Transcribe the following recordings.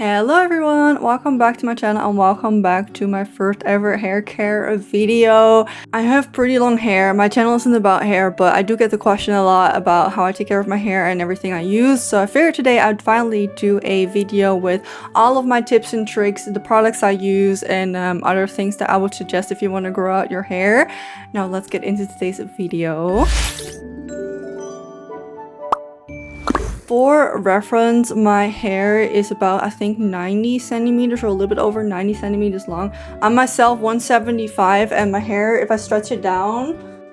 Hello everyone, welcome back to my channel and welcome back to my first ever hair care video. I have pretty long hair. My channel isn't about hair, but I do get the question a lot about how I take care of my hair and everything I use. So I figured today I'd finally do a video with all of my tips and tricks, the products I use, and other things that I would suggest if you want to grow out your hair. Now let's get into today's video. For reference, my hair is about, I think, 90 centimeters or a little bit over 90 centimeters long. I'm myself 175, and my hair, if I stretch it down,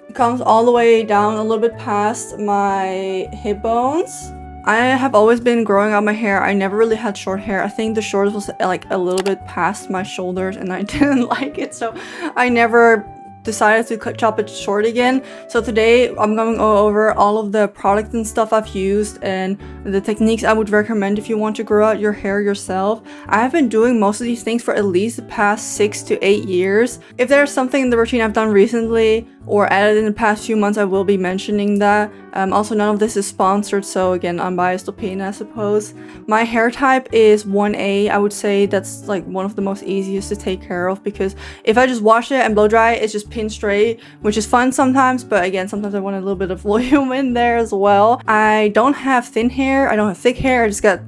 it comes all the way down a little bit past my hip bones. I have always been growing out my hair. I never really had short hair. I think the shortest was like a little bit past my shoulders and I didn't like it, so I never decided to chop it short again. So today I'm going to go over all of the products and stuff I've used and the techniques I would recommend if you want to grow out your hair yourself. I have been doing most of these things for at least the past 6 to 8 years. If there's something in the routine I've done recently or added in the past few months, I will be mentioning that. Also, none of this is sponsored, so again, unbiased opinion, I suppose. My hair type is 1A. I would say that's like one of the most easiest to take care of because if I just wash it and blow dry it, it's just pin straight, which is fun sometimes, but again, sometimes I want a little bit of volume in there as well. I don't have thin hair, I don't have thick hair, I just got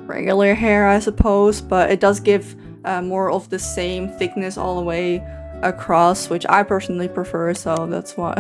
regular hair, I suppose, but it does give more of the same thickness all the way across, which I personally prefer, so that's why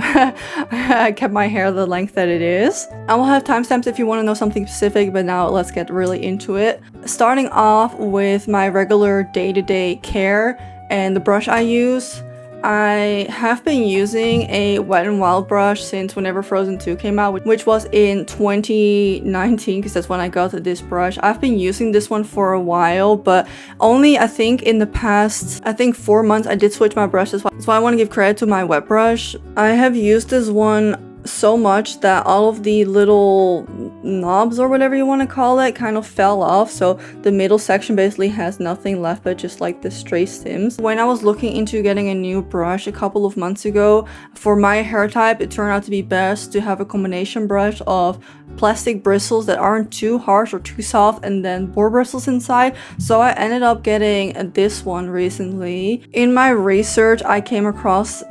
I kept my hair the length that it is. I will have timestamps if you want to know something specific, but now let's get really into it. Starting off with my regular day-to-day care and the brush I use. I have been using a Wet n Wild brush since whenever Frozen 2 came out, which was in 2019 because that's when I got this brush. I've been using this one for a while, but only I think in the past, 4 months I did switch my brushes. So I want to give credit to my wet brush. I have used this one so much that all of the little knobs or whatever you want to call it kind of fell off, so the middle section basically has nothing left but just like the stray stems. When I was looking into getting a new brush a couple of months ago, for my hair type it turned out to be best to have a combination brush of plastic bristles that aren't too harsh or too soft and then boar bristles inside, so I ended up getting this one recently. In my research I came across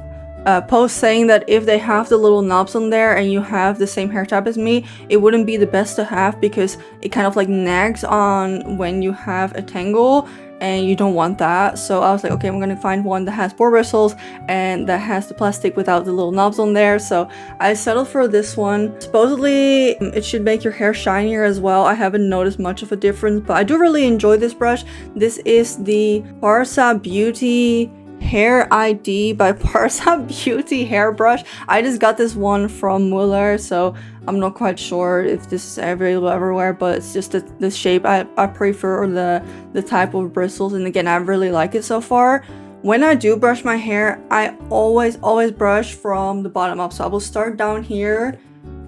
post saying that if they have the little knobs on there and you have the same hair type as me, it wouldn't be the best to have because it kind of like nags on when you have a tangle and you don't want that. So I was like, okay, I'm gonna find one that has boar bristles and that has the plastic without the little knobs on there. So I settled for this one. Supposedly it should make your hair shinier as well. I haven't noticed much of a difference, but I do really enjoy this brush. This is the Parsa Beauty Hair ID by Parsa Beauty hairbrush. I just got this one from Muller, so I'm not quite sure if this is available everywhere, but it's just the shape I prefer, or the type of bristles, and again I really like it so far. When I do brush my hair, I always brush from the bottom up, so I will start down here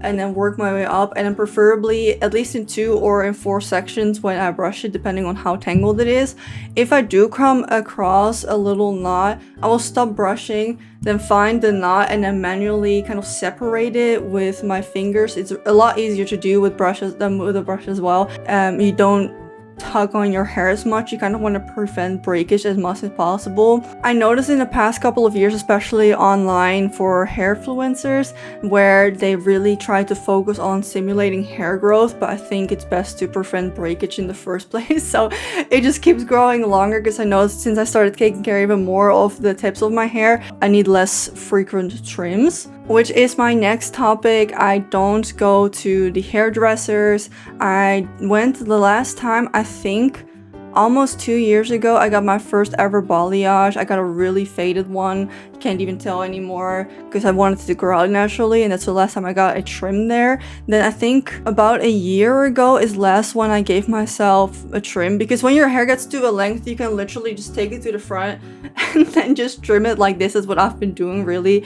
and then work my way up, and then preferably at least in 2 or in 4 sections when I brush it, depending on how tangled it is. If I do come across a little knot, I will stop brushing, then find the knot and then manually kind of separate it with my fingers. It's a lot easier to do with brushes than with a brush as well. You don't tug on your hair as much. You kind of want to prevent breakage as much as possible. I noticed in the past couple of years, especially online for hair influencers, where they really try to focus on simulating hair growth, but I think it's best to prevent breakage in the first place. So it just keeps growing longer because I know since I started taking care even more of the tips of my hair, I need less frequent trims, which is my next topic. I don't go to the hairdressers. I went the last time, I think almost 2 years ago. I got my first ever balayage. I got a really faded one. Can't even tell anymore because I wanted to grow out naturally, and that's the last time I got a trim there. Then I think about a year ago is last when I gave myself a trim, because when your hair gets to a length you can literally just take it to the front and then just trim it. Like this is what I've been doing really,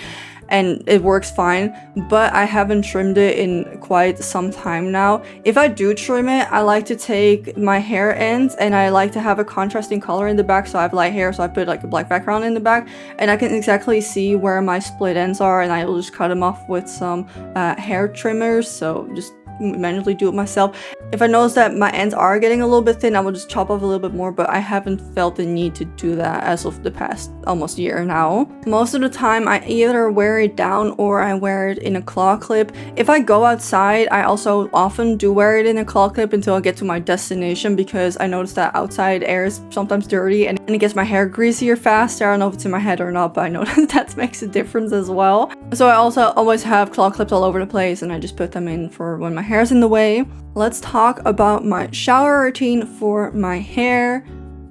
and it works fine, but I haven't trimmed it in quite some time now. If I do trim it, I like to take my hair ends and I like to have a contrasting color in the back. So I have light hair, so I put like a black background in the back and I can exactly see where my split ends are, and I will just cut them off with some hair trimmers. So just manually do it myself. If I notice that my ends are getting a little bit thin, I will just chop off a little bit more, but I haven't felt the need to do that as of the past almost year now. Most of the time, I either wear it down or I wear it in a claw clip. If I go outside, I also often do wear it in a claw clip until I get to my destination, because I notice that outside air is sometimes dirty and it gets my hair greasier faster. I don't know if it's in my head or not, but I know that makes a difference as well. So I also always have claw clips all over the place, and I just put them in for when my hair's in the way. Let's talk about my shower routine for my hair.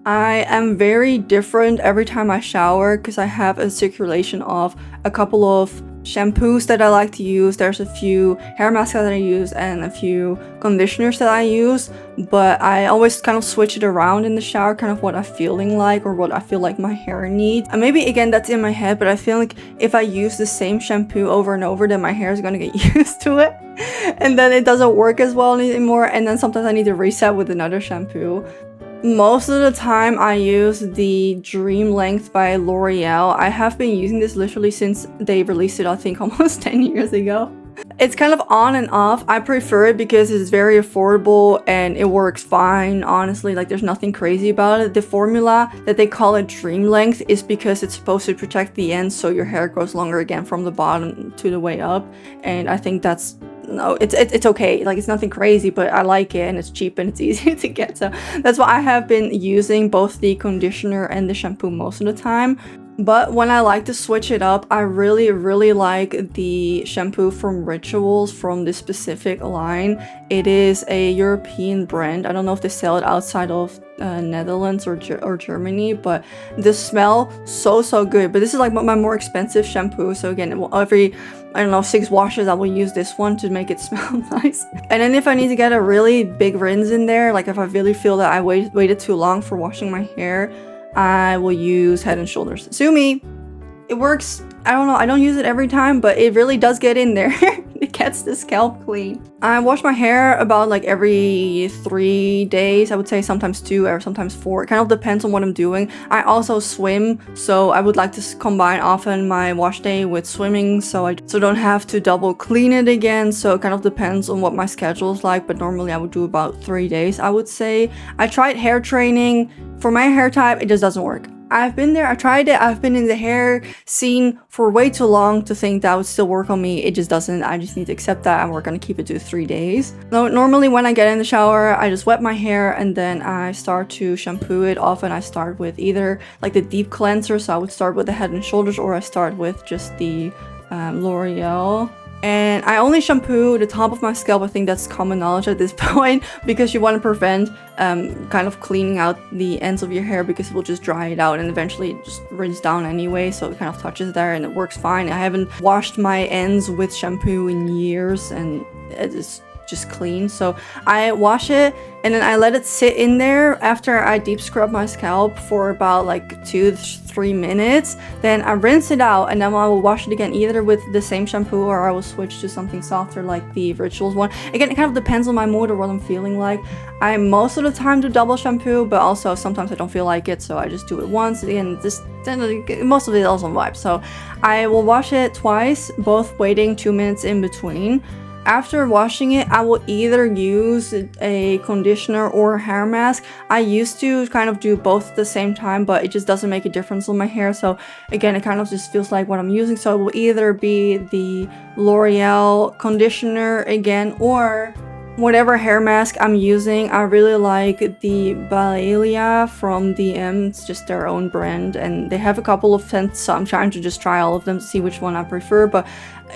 I am very different every time I shower because I have a circulation of a couple of shampoos that I like to use. There's a few hair masks that I use and a few conditioners that I use, but I always kind of switch it around in the shower, kind of what I'm feeling like or what I feel like my hair needs. And maybe again that's in my head, but I feel like if I use the same shampoo over and over, then my hair is gonna get used to it and then it doesn't work as well anymore, and then sometimes I need to reset with another shampoo. Most of the time I use the Dream Length by L'Oreal. I have been using this literally since they released it, I think almost 10 years ago. It's kind of on and off. I prefer it because it's very affordable and it works fine, honestly. Like, there's nothing crazy about it. The formula that they call it Dream Length is because it's supposed to protect the ends so your hair grows longer again from the bottom to the way up, and I think that's it's okay. Like, it's nothing crazy, but I like it and it's cheap and it's easy to get, so that's why I have been using both the conditioner and the shampoo most of the time. But when I like to switch it up, I really like the shampoo from Rituals from this specific line. It is a European brand. I don't know if they sell it outside of Netherlands or Germany, but the smell so good. But this is like my more expensive shampoo, so again, every, I don't know, 6 washes I will use this one to make it smell nice. And then if I need to get a really big rinse in there, like if I really feel that I waited too long for washing my hair, I will use Head and Shoulders. Sue me. It works. I don't know. I don't use it every time, but it really does get in there. It gets the scalp clean. I wash my hair about like every 3 days. I would say sometimes 2 or sometimes 4. It kind of depends on what I'm doing. I also swim, so I would like to combine often my wash day with swimming, so I don't have to double clean it again. So it kind of depends on what my schedule is like, but normally I would do about 3 days, I would say. I tried hair training. For my hair type, it just doesn't work. I've been there, I tried it, I've been in the hair scene for way too long to think that would still work on me. It just doesn't. I just need to accept that, and we're gonna keep it to 3 days. So normally when I get in the shower, I just wet my hair and then I start to shampoo it. Often I start with either like the deep cleanser, so I would start with the Head and Shoulders, or I start with just the L'Oreal. And I only shampoo the top of my scalp. I think that's common knowledge at this point, because you want to prevent kind of cleaning out the ends of your hair, because it will just dry it out and eventually it just rinse down anyway, so it kind of touches there and it works fine. I haven't washed my ends with shampoo in years and it is just clean, so I wash it and then I let it sit in there after I deep scrub my scalp for about like 2-3 minutes. Then I rinse it out and then I will wash it again, either with the same shampoo or I will switch to something softer like the Rituals one. Again, it kind of depends on my mood or what I'm feeling like. I most of the time do double shampoo, but also sometimes I don't feel like it, so I just do it once. Again, then most of it is also vibes, so I will wash it twice, both waiting 2 minutes in between. After washing it, I will either use a conditioner or a hair mask. I used to kind of do both at the same time, but it just doesn't make a difference on my hair. So again, it kind of just feels like what I'm using. So it will either be the L'Oreal conditioner again, or whatever hair mask I'm using. I really like the Balelia from DM. It's just their own brand, and they have a couple of scents, so I'm trying to just try all of them to see which one I prefer. But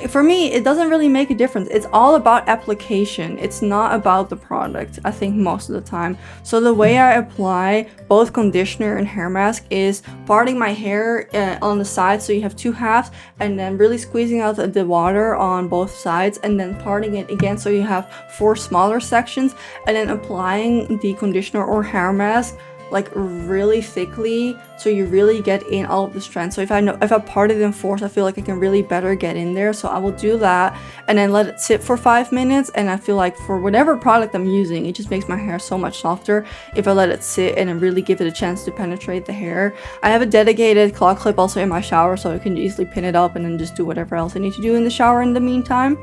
for me, it doesn't really make a difference. It's all about application. It's not about the product, I think, most of the time. So the way I apply both conditioner and hair mask is parting my hair on the sides, so you have 2 halves, and then really squeezing out the water on both sides, and then parting it again so you have 4 smaller sections, and then applying the conditioner or hair mask like really thickly, so you really get in all of the strands. So if I part it in 4, I feel like I can really better get in there. So I will do that and then let it sit for 5 minutes. And I feel like for whatever product I'm using, it just makes my hair so much softer if I let it sit and then really give it a chance to penetrate the hair. I have a dedicated claw clip also in my shower, so I can easily pin it up and then just do whatever else I need to do in the shower in the meantime.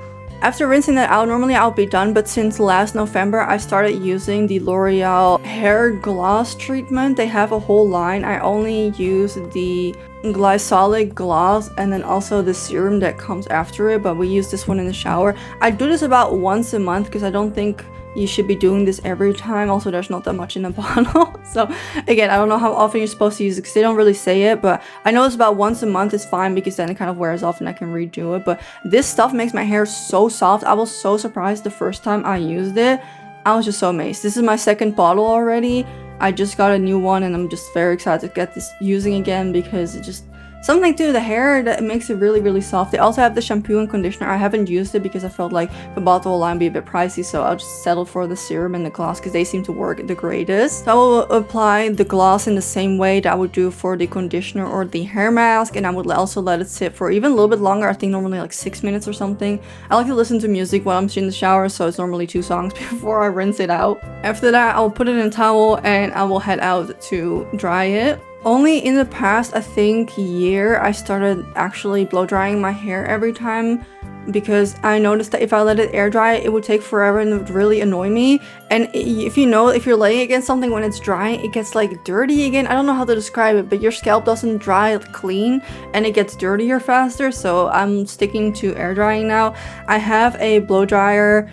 After rinsing that out, normally I'll be done, but since last November, I started using the L'Oreal hair gloss treatment. They have a whole line. I only use the glycolic gloss and then also the serum that comes after it, but we use this one in the shower. I do this about once a month because I don't think you should be doing this every time. Also, there's not that much in a bottle. So again, I don't know how often you're supposed to use it because they don't really say it, but I know it's about once a month is fine because then it kind of wears off and I can redo it. But this stuff makes my hair so soft. I was so surprised the first time I used it. I was just so amazed. This is my second bottle already. I just got a new one and I'm just very excited to get this using again because it just something to the hair that makes it really, really soft. They also have the shampoo and conditioner. I haven't used it because I felt like the bottle line would be a bit pricey, so I'll just settle for the serum and the gloss because they seem to work the greatest. So I will apply the gloss in the same way that I would do for the conditioner or the hair mask, and I would also let it sit for even a little bit longer. I think normally like 6 minutes or something. I like to listen to music while I'm in the shower, so it's normally 2 songs before I rinse it out. After that, I'll put it in a towel and I will head out to dry it. Only in the past, I think, year, I started actually blow drying my hair every time because I noticed that if I let it air dry, it would take forever and it would really annoy me. And if you're laying against something when it's drying, it gets like dirty again. I don't know how to describe it, but your scalp doesn't dry clean and it gets dirtier faster. So I'm sticking to air drying now. I have a blow dryer.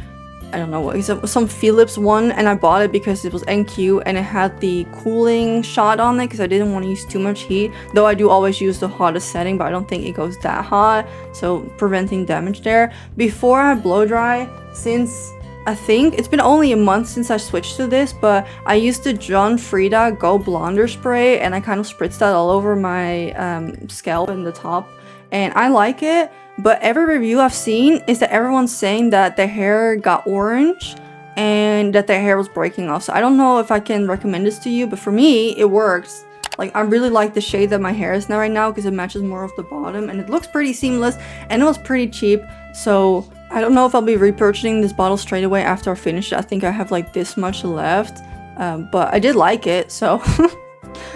I don't know what, it's some Philips one, and I bought it because it was NQ and it had the cooling shot on it because I didn't want to use too much heat, though I do always use the hottest setting, but I don't think it goes that hot, so preventing damage there. Before I blow dry, since I think it's been only a month since I switched to this, but I used the John Frieda Go Blonder spray and I kind of spritzed that all over my scalp and the top, and I like it. But every review I've seen is that everyone's saying that their hair got orange and that their hair was breaking off. So I don't know if I can recommend this to you, but for me, it works. Like, I really like the shade that my hair is now right now because it matches more of the bottom and it looks pretty seamless and it was pretty cheap. So I don't know if I'll be repurchasing this bottle straight away after I finish it. I think I have like this much left, but I did like it, so...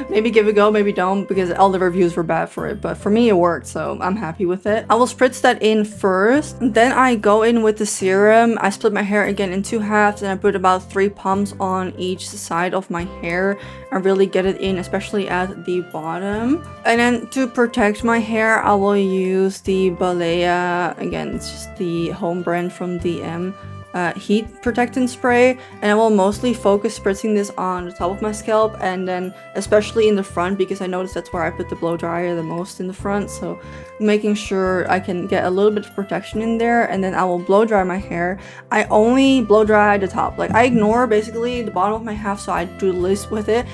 Maybe give it a go, maybe don't, because all the reviews were bad for it, but for me it worked, so I'm happy with it. I will spritz that in first, then I go in with the serum. I split my hair again in 2 halves and I put about 3 pumps on each side of my hair. I really get it in, especially at the bottom. And then to protect my hair, I will use the Balea, again, it's just the home brand from DM. Heat protectant spray, and I will mostly focus spritzing this on the top of my scalp and then especially in the front because I noticed that's where I put the blow dryer the most, in the front, so making sure I can get a little bit of protection in there. And then I will blow dry my hair. I only blow dry the top, like I ignore basically the bottom of my half, so I do the least with it.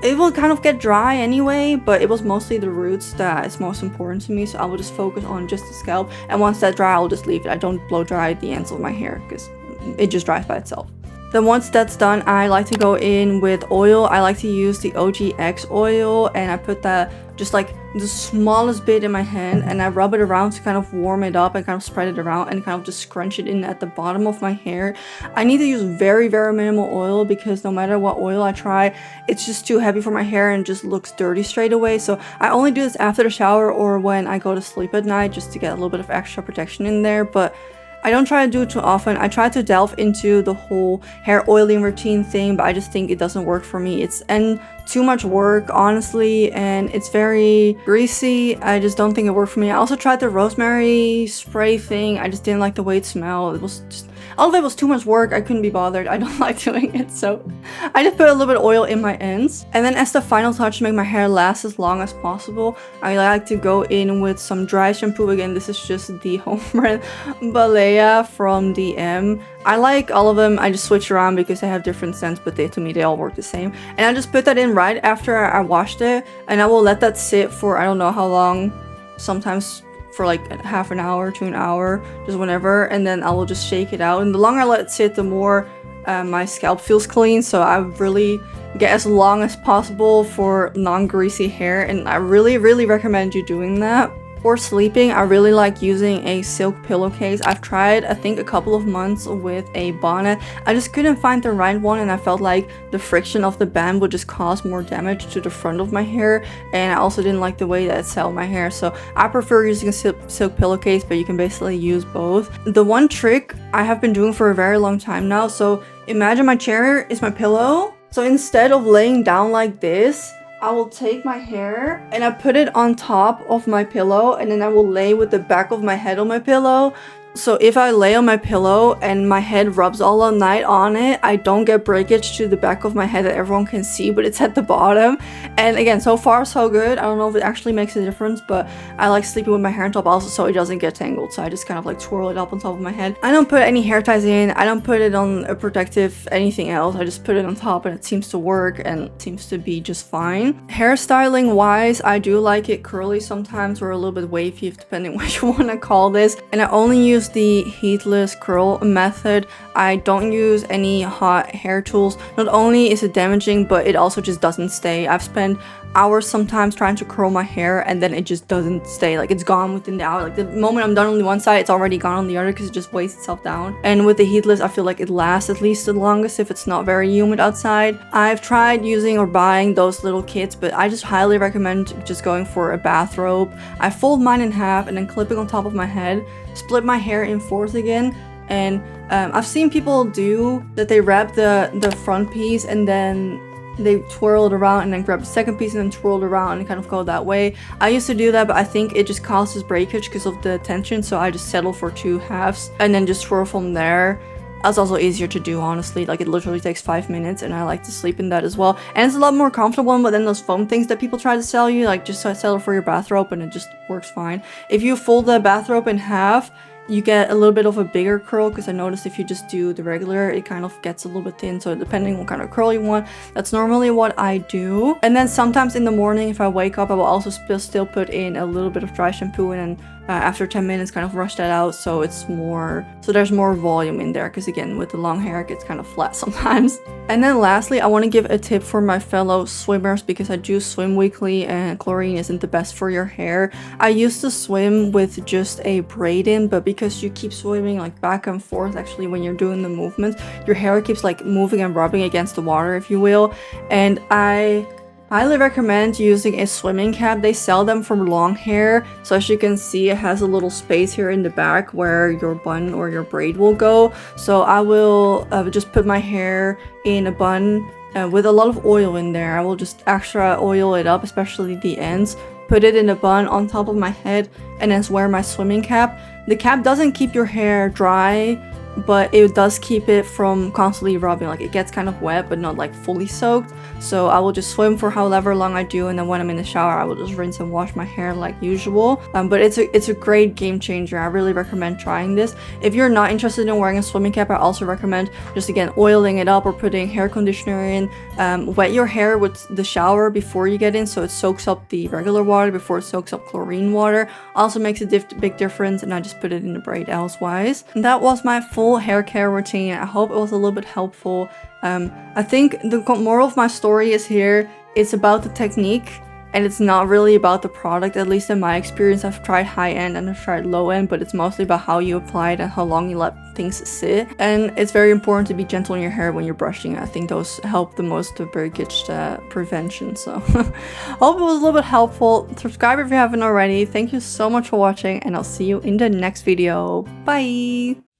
It will kind of get dry anyway, but it was mostly the roots that is most important to me, so I will just focus on just the scalp, and once that dry, I'll just leave it. I don't blow dry the ends of my hair because it just dries by itself. Then once that's done, I like to go in with oil. I like to use the OGX oil, and I put that just like the smallest bit in my hand and I rub it around to kind of warm it up and kind of spread it around and kind of just scrunch it in at the bottom of my hair. I need to use very, very minimal oil because no matter what oil I try, it's just too heavy for my hair and just looks dirty straight away. So I only do this after the shower or when I go to sleep at night just to get a little bit of extra protection in there, but I don't try to do it too often. I try to delve into the whole hair oiling routine thing, but I just think it doesn't work for me. It's too much work, honestly, and it's very greasy. I just don't think it worked for me. I also tried the rosemary spray thing. I just didn't like the way it smelled. It was just, all of it was too much work. I couldn't be bothered. I don't like doing it, so I just put a little bit of oil in my ends. And then as the final touch to make my hair last as long as possible, I like to go in with some dry shampoo. Again, this is just the home brand Balea from DM. I like all of them. I just switch around because they have different scents, but to me they all work the same. And I just put that in right after I washed it, and I will let that sit for I don't know how long, sometimes for like half an hour to an hour, just whenever, and then I will just shake it out. And the longer I let it sit, the more my scalp feels clean, so I really get as long as possible for non-greasy hair, and I really recommend you doing that. For sleeping, I really like using a silk pillowcase. I've tried, I think, a couple of months with a bonnet. I just couldn't find the right one, and I felt like the friction of the band would just cause more damage to the front of my hair, and I also didn't like the way that it held my hair, so I prefer using a silk pillowcase, but you can basically use both. The one trick I have been doing for a very long time now, so imagine my chair is my pillow. So instead of laying down like this, I will take my hair and I put it on top of my pillow, and then I will lay with the back of my head on my pillow. So if I lay on my pillow and my head rubs all night on it, I don't get breakage to the back of my head that everyone can see, but it's at the bottom. And again, so far so good. I don't know if it actually makes a difference, but I like sleeping with my hair on top also so it doesn't get tangled. So I just kind of like twirl it up on top of my head. I don't put any hair ties in. I don't put it on a protective anything else. I just put it on top and it seems to work and it seems to be just fine. Hairstyling wise, I do like it curly sometimes or a little bit wavy depending what you want to call this. And I only use the heatless curl method. I don't use any hot hair tools. Not only is it damaging, but it also just doesn't stay. I've spent hours sometimes trying to curl my hair and then it just doesn't stay. Like it's gone within the hour. Like the moment I'm done on the one side, it's already gone on the other because it just weighs itself down. And with the heatless, I feel like it lasts at least the longest if it's not very humid outside. I've tried using or buying those little kits, but I just highly recommend just going for a bathrobe. I fold mine in half and then clip it on top of my head, split my hair in fours again, and I've seen people do that. They wrap the front piece and then they twirl it around and then grab the second piece and then twirl it around and kind of go that way. I used to do that, but I think it just causes breakage because of the tension, so I just settle for 2 halves and then just twirl from there. That's also easier to do, honestly. Like, it literally takes 5 minutes and I like to sleep in that as well. And it's a lot more comfortable than those foam things that people try to sell you. Like, just settle for your bathrobe and it just works fine. If you fold the bathrobe in half, you get a little bit of a bigger curl, because I noticed if you just do the regular, it kind of gets a little bit thin. So depending on what kind of curl you want, that's normally what I do. And then sometimes in the morning, if I wake up, I will also still put in a little bit of dry shampoo and then after 10 minutes kind of rush that out, so it's more, so there's more volume in there, because again, with the long hair it gets kind of flat sometimes. And then lastly, I want to give a tip for my fellow swimmers, because I do swim weekly and chlorine isn't the best for your hair. I used to swim with just a braid in, but because you keep swimming like back and forth, actually when you're doing the movements, your hair keeps like moving and rubbing against the water, if you will. And I highly recommend using a swimming cap. They sell them for long hair, so as you can see, it has a little space here in the back where your bun or your braid will go. So I will just put my hair in a bun with a lot of oil in there. I will just extra oil it up, especially the ends, put it in a bun on top of my head, and then wear my swimming cap. The cap doesn't keep your hair dry, but it does keep it from constantly rubbing. Like, it gets kind of wet but not like fully soaked. So I will just swim for however long I do, and then when I'm in the shower I will just rinse and wash my hair like usual. But it's a great game changer. I really recommend trying this. If you're not interested in wearing a swimming cap, I also recommend just again oiling it up or putting hair conditioner in. Wet your hair with the shower before you get in, so it soaks up the regular water before it soaks up chlorine water. Also makes a big difference, and I just put it in a braid elsewise. And that was my full hair care routine. I hope it was a little bit helpful. I think the moral of my story is here. It's about the technique and it's not really about the product. At least in my experience, I've tried high end and I've tried low end, but it's mostly about how you apply it and how long you let things sit. And it's very important to be gentle on your hair when you're brushing. I think those help the most to breakage prevention. So hope it was a little bit helpful. Subscribe if you haven't already. Thank you so much for watching, and I'll see you in the next video. Bye.